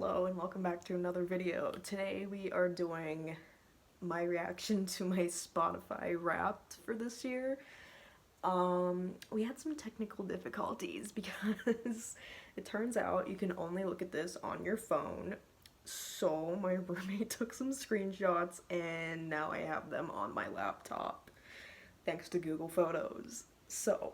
Hello and welcome back to another video. Today we are doing my reaction to my Spotify Wrapped for this year. We had some technical difficulties because it turns out you can only look at this on your phone. So my roommate took some screenshots and now I have them on my laptop thanks to Google Photos. So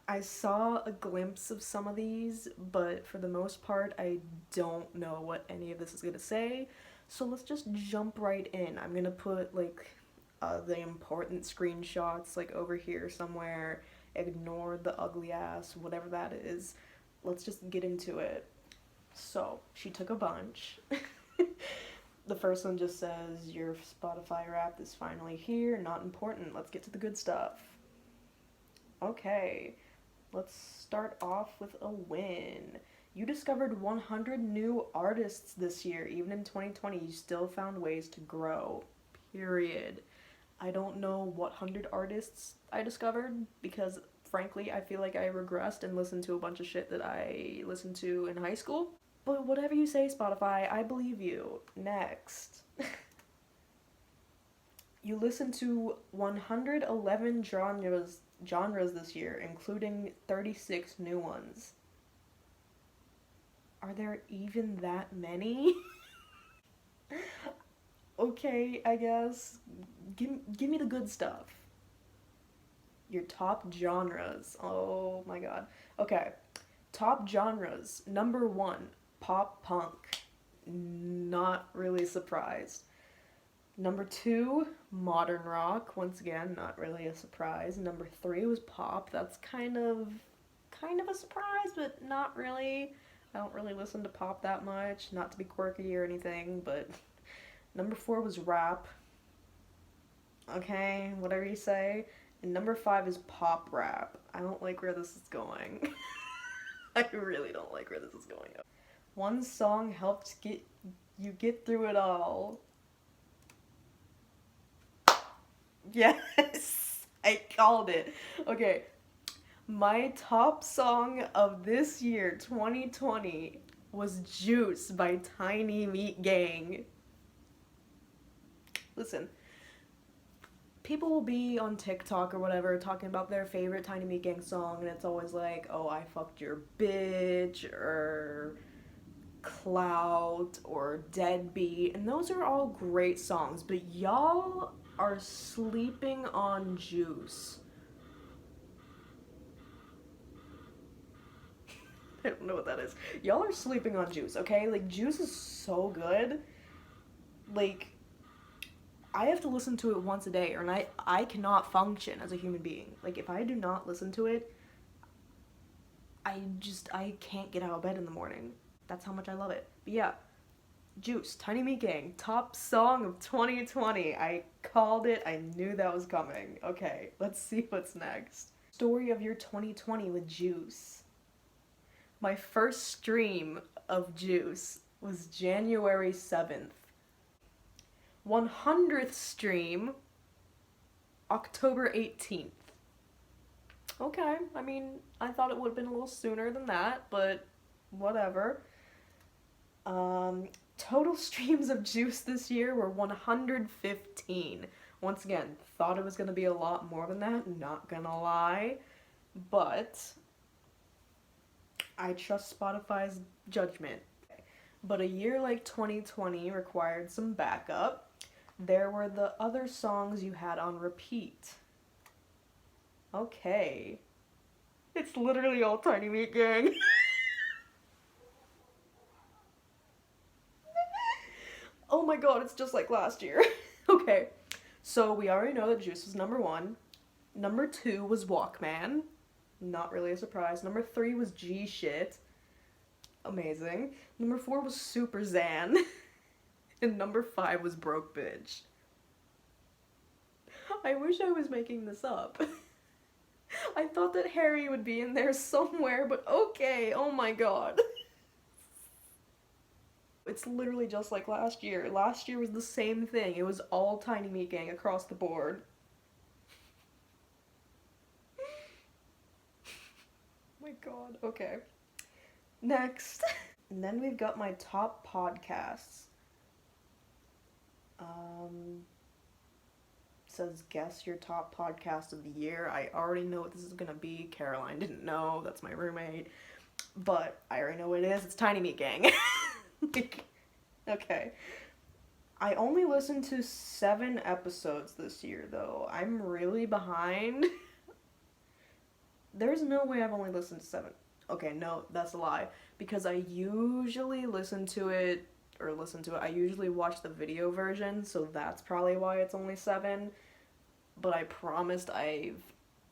I saw a glimpse of some of these, but for the most part, I don't know what any of this is gonna say. So let's just jump right in. I'm gonna put the important screenshots like over here somewhere. Ignore the ugly ass, whatever that is. Let's just get into it. So she took a bunch. The first one just says, "Your Spotify Wrapped is finally here. Not important. Let's get to the good stuff." Okay. Let's start off with a win. You discovered 100 new artists this year. Even in 2020, you still found ways to grow. Period. I don't know what 100 artists I discovered because, frankly, I feel like I regressed and listened to a bunch of shit that I listened to in high school. But whatever you say, Spotify, I believe you. Next. You listened to 111 genres this year, including 36 new ones. Are there even that many? Okay, I guess. Give me the good stuff. Your top genres. Oh my god. Okay. Top genres. Number 1, pop punk. Not really surprised. Number 2, modern rock. Once again, not really a surprise. Number 3 was pop. That's kind of a surprise, but not really. I don't really listen to pop that much. Not to be quirky or anything, but number 4 was rap. Okay, whatever you say. And number 5 is pop rap. I don't like where this is going. I really don't like where this is going. One song helped you get through it all. Yes, I called it. Okay, my top song of this year, 2020, was Juice by Tiny Meat Gang. Listen, people will be on TikTok or whatever talking about their favorite Tiny Meat Gang song, and it's always like, "Oh, I fucked your bitch," or "Clout," or "Deadbeat," and those are all great songs, but y'all are sleeping on Juice. I don't know what that is. Y'all are sleeping on Juice, okay? Like, Juice is so good. Like, I have to listen to it once a day, or I cannot function as a human being. Like, if I do not listen to it, I can't get out of bed in the morning. That's how much I love it. But yeah, Juice, Tiny Meat Gang, top song of 2020. I called it. I knew that was coming. Okay, let's see what's next. Story of your 2020 with Juice. My first stream of Juice was January 7th. 100th stream, October 18th. Okay, I mean, I thought it would have been a little sooner than that, but whatever. Total streams of Juice this year were 115. Once again, thought it was gonna be a lot more than that, not gonna lie, but I trust Spotify's judgment. But a year like 2020 required some backup. There were the other songs you had on repeat. Okay. It's literally all Tiny Meat Gang. Oh my god, it's just like last year. Okay. So we already know that Juice was number 1. Number 2 was Walkman. Not really a surprise. Number 3 was G Shit. Amazing. Number 4 was Super Zan. And number 5 was Broke Bitch. I wish I was making this up. I thought that Harry would be in there somewhere, but okay, oh my god. It's literally just like last year. Last year was the same thing. It was all Tiny Meat Gang across the board. Oh my god, okay. Next. And then we've got my top podcasts. Um, says guess your top podcast of the year. I already know what this is gonna be. Caroline didn't know. That's my roommate. But I already know what it is. It's Tiny Meat Gang. Like, okay. I only listened to 7 episodes this year, though. I'm really behind. There's no way I've only listened to 7. Okay, no, that's a lie. Because I usually I usually watch the video version, so that's probably why it's only 7. But I promised I've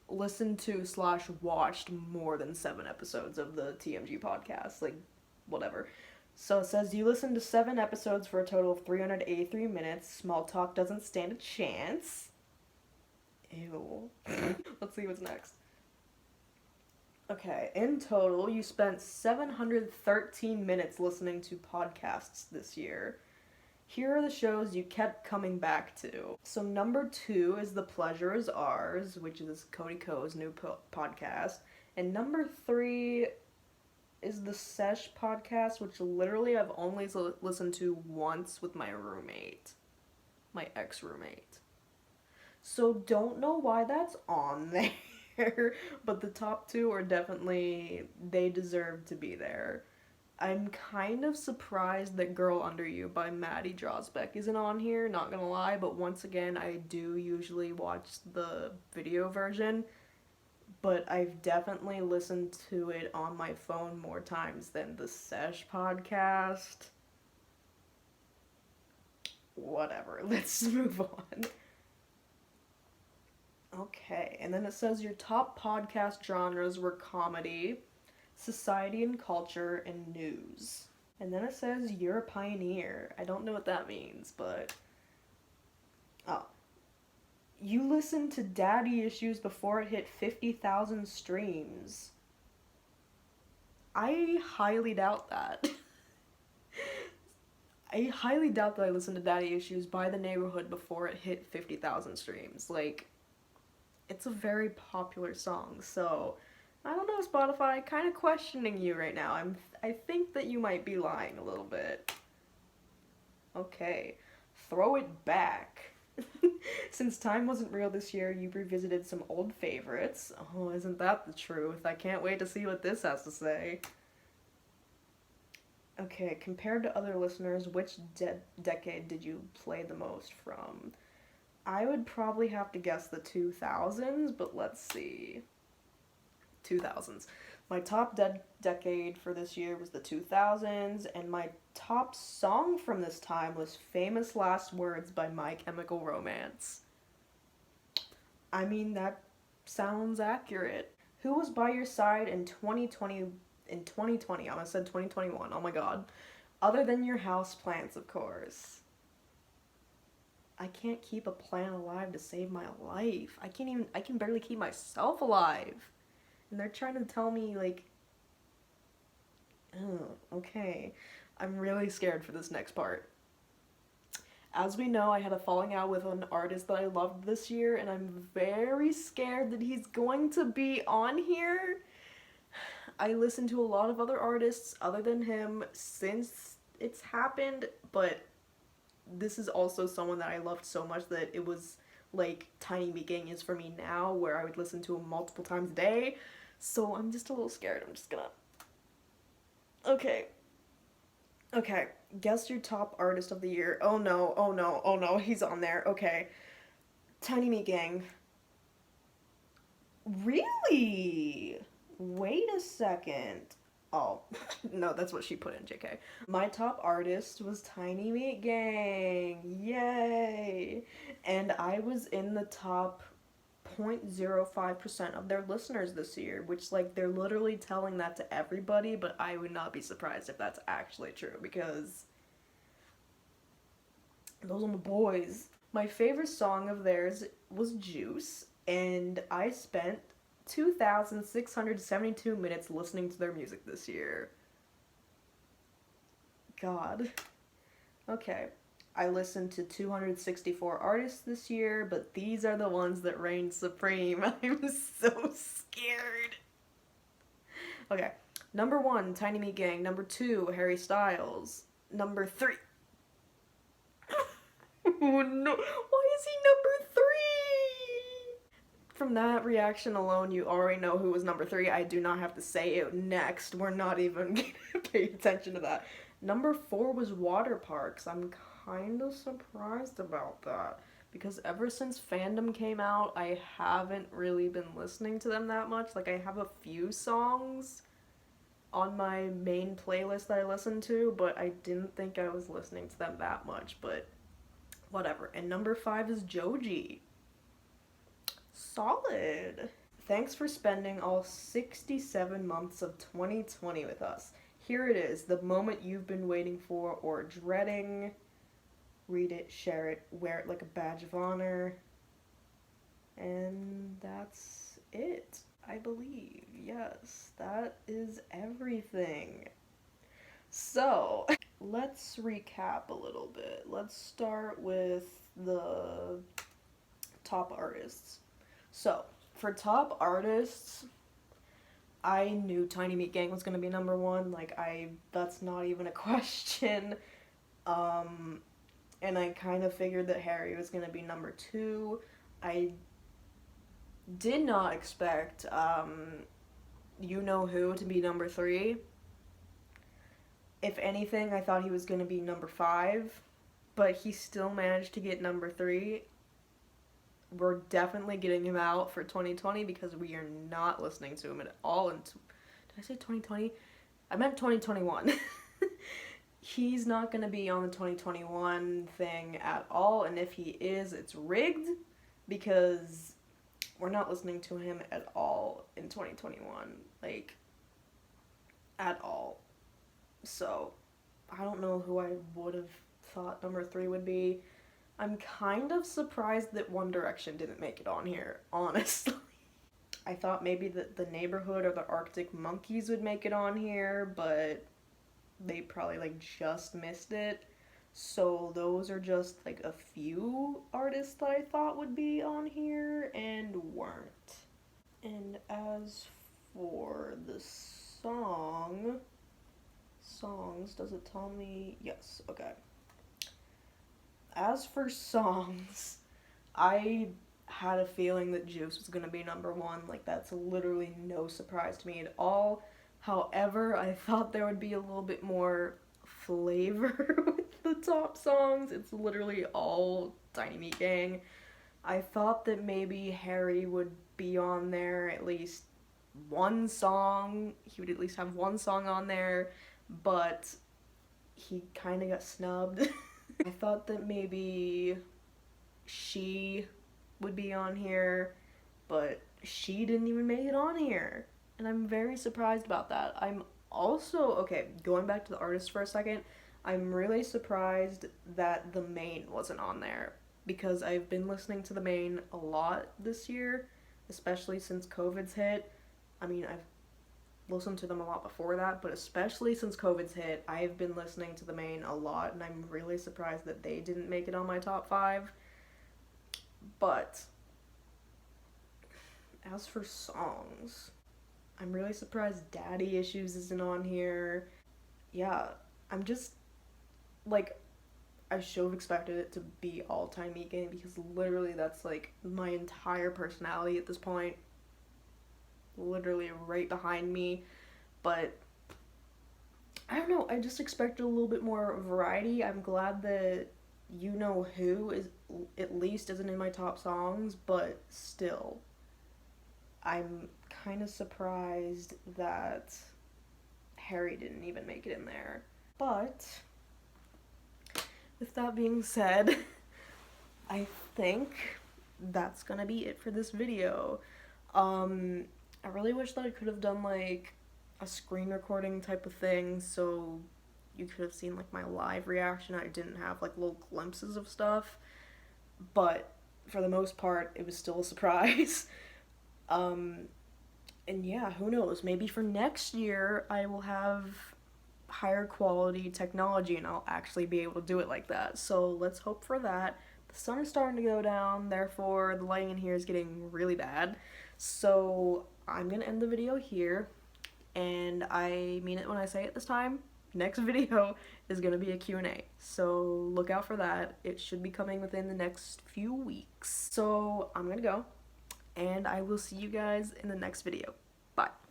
listened to slash watched more than 7 episodes of the TMG podcast. Like, whatever. So it says you listened to 7 episodes for a total of 383 minutes. Small talk doesn't stand a chance. Ew. Let's see what's next. Okay, in total, you spent 713 minutes listening to podcasts this year. Here are the shows you kept coming back to. So number 2 is The Pleasure Is Ours, which is Cody Ko's new podcast. And number 3 is the Sesh podcast, which literally I've only listened to once with my roommate. My ex-roommate. So don't know why that's on there, but the top 2 are definitely, they deserve to be there. I'm kind of surprised that Girl Under You by Maddie Drosbeck isn't on here, not gonna lie, but once again, I do usually watch the video version, but I've definitely listened to it on my phone more times than the Sesh podcast. Whatever, let's move on. Okay, and then it says your top podcast genres were comedy, society and culture, and news. And then it says you're a pioneer. I don't know what that means, but... Oh. You listened to Daddy Issues before it hit 50,000 streams. I highly doubt that. I highly doubt that I listened to Daddy Issues by the Neighborhood before it hit 50,000 streams. Like, it's a very popular song, so... I don't know, Spotify, kind of questioning you right now. I think that you might be lying a little bit. Okay. Throw it back. Since time wasn't real this year, you revisited some old favorites. Oh, isn't that the truth? I can't wait to see what this has to say. Okay, compared to other listeners, which decade did you play the most from? I would probably have to guess the 2000s, but let's see. 2000s. My top decade for this year was the 2000s, and my top song from this time was Famous Last Words by My Chemical Romance. I mean, that sounds accurate. Who was by your side in 2020? In 2020, I almost said 2021. Oh my god. Other than your houseplants, of course. I can't keep a plant alive to save my life. I can barely keep myself alive. And they're trying to tell me, like, oh, okay. I'm really scared for this next part. As we know, I had a falling out with an artist that I loved this year, and I'm very scared that he's going to be on here. I listened to a lot of other artists other than him since it's happened, but this is also someone that I loved so much that it was like Tiny Meat Gang is for me now, where I would listen to him multiple times a day. So I'm just a little scared. I'm just gonna... Okay. Okay. Guess your top artist of the year. Oh no, oh no, oh no, he's on there. Okay. Tiny Meat Gang. Really? Wait a second. Oh, no, that's what she put in, JK. My top artist was Tiny Meat Gang. Yay! And I was in the top 0.05% of their listeners this year, which, like, they're literally telling that to everybody, but I would not be surprised if that's actually true, because those are my boys. My favorite song of theirs was Juice, and I spent 2,672 minutes listening to their music this year. God. Okay. I listened to 264 artists this year, but these are the ones that reign supreme. I'm so scared. Okay. Number 1, Tiny Meat Gang. Number 2, Harry Styles. Number 3. Oh no, why is he number 3? From that reaction alone, you already know who was number 3. I do not have to say it next. We're not even gonna pay attention to that. Number 4 was Water Parks. I'm kind of surprised about that because ever since Fandom came out, I haven't really been listening to them that much. Like, I have a few songs on my main playlist that I listen to, but I didn't think I was listening to them that much, but whatever. And number 5 is Joji. Solid. Thanks for spending all 67 months of 2020 with us. Here it is, the moment you've been waiting for or dreading. Read it, share it, wear it like a badge of honor. And that's it, I believe. Yes, that is everything. So, let's recap a little bit. Let's start with the top artists. So, for top artists, I knew Tiny Meat Gang was gonna be number 1. Like, that's not even a question. And I kind of figured that Harry was gonna be number 2. I did not expect, You Know Who to be number 3. If anything, I thought he was gonna be number 5, but he still managed to get number 3. We're definitely getting him out for 2020 because we are not listening to him at all. Did I say 2020? I meant 2021. He's not going to be on the 2021 thing at all, and if he is, it's rigged because we're not listening to him at all in 2021. Like, at all. So, I don't know who I would have thought number 3 would be. I'm kind of surprised that One Direction didn't make it on here, honestly. I thought maybe that The Neighborhood or the Arctic Monkeys would make it on here, but they probably, like, just missed it. So those are just, like, a few artists that I thought would be on here and weren't. And as for the songs, does it tell me? Yes, okay. As for songs, I had a feeling that Juice was gonna be number 1. Like, that's literally no surprise to me at all. However, I thought there would be a little bit more flavor with the top songs. It's literally all Tiny Meat Gang. I thought that maybe Harry would be on there at least one song. He would at least have one song on there, but he kind of got snubbed. I thought that maybe She would be on here, but She didn't even make it on here. And I'm very surprised about that. I'm also, okay, going back to the artist for a second, I'm really surprised that The Maine wasn't on there, because I've been listening to The Maine a lot this year, especially since COVID's hit. I mean, I've listened to them a lot before that, but especially since COVID's hit, I've been listening to The Maine a lot, and I'm really surprised that they didn't make it on my top 5. But as for songs, I'm really surprised Daddy Issues isn't on here. Yeah, I'm just, like, I should have expected it to be all Tiny Meat Gang, because literally that's, like, my entire personality at this point. Literally right behind me. But I don't know, I just expected a little bit more variety. I'm glad that You Know Who is at least isn't in my top songs, but still, I'm kind of surprised that Harry didn't even make it in there. But with that being said, I think that's gonna be it for this video. I really wish that I could have done, like, a screen recording type of thing, so you could have seen, like, my live reaction. I didn't have, like, little glimpses of stuff, but for the most part, it was still a surprise. And yeah, who knows, maybe for next year, I will have higher quality technology and I'll actually be able to do it like that, so let's hope for that. The sun is starting to go down, therefore the lighting in here is getting really bad, so I'm gonna end the video here. and I mean it when I say it this time. Next video is gonna be a Q&A, so look out for that. It should be coming within the next few weeks. So I'm gonna go, and I will see you guys in the next video. Bye.